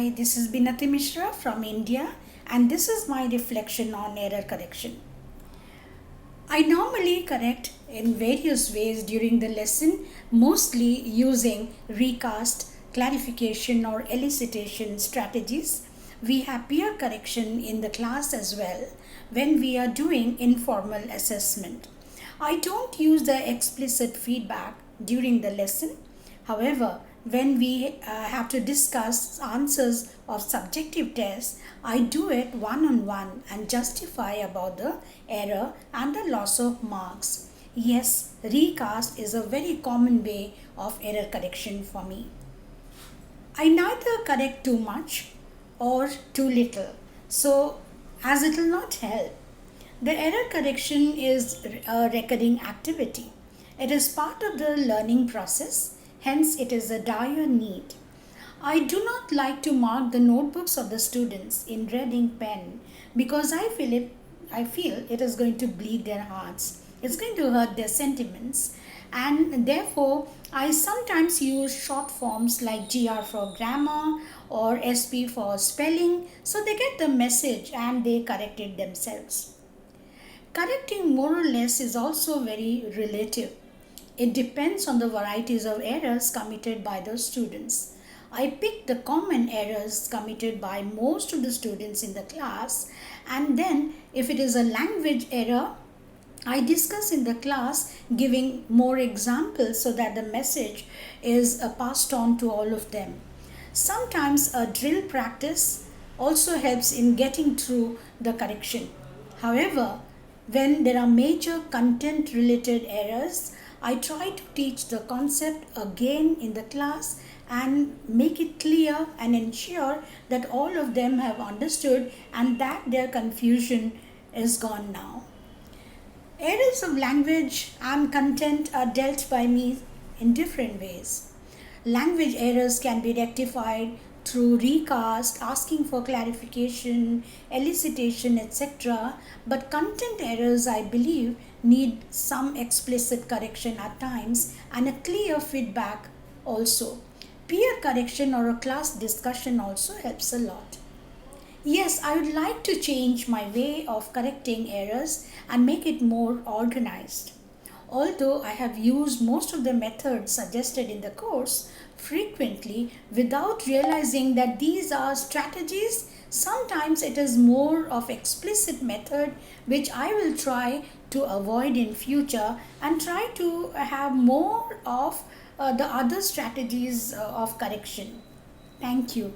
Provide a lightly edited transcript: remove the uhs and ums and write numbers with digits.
Hi, this is Binati Mishra from India, and this is my reflection on error correction. I normally correct in various ways during the lesson, mostly using recast, clarification, or elicitation strategies. We have peer correction in the class as well when we are doing informal assessment. I don't use the explicit feedback during the lesson. However, when we have to discuss answers of subjective tests, I do it one on one and justify about the error and the loss of marks. Yes, recast is a very common way of error correction for me. I neither correct too much or too little, so as it will not help. The error correction is a recurring activity. It is part of the learning process, hence, it is a dire need. I do not like to mark the notebooks of the students in red ink pen because I feel it is going to bleed their hearts. It's going to hurt their sentiments, and therefore I sometimes use short forms like GR for grammar or SP for spelling so they get the message and they correct it themselves. Correcting more or less is also very relative. It depends on the varieties of errors committed by the students. I pick the common errors committed by most of the students in the class, and then if it is a language error, I discuss in the class giving more examples so that the message is passed on to all of them. Sometimes a drill practice also helps in getting through the correction. However, when there are major content related errors, I try to teach the concept again in the class and make it clear and ensure that all of them have understood and that their confusion is gone now. Errors of language and content are dealt by me in different ways. Language errors can be rectified through recast, asking for clarification, elicitation, etc. But content errors, I believe, need some explicit correction at times and a clear feedback also. Peer correction or a class discussion also helps a lot. Yes, I would like to change my way of correcting errors and make it more organized. Although I have used most of the methods suggested in the course frequently without realizing that these are strategies, sometimes it is more of explicit method which I will try to avoid in future and try to have more of the other strategies of correction. Thank you.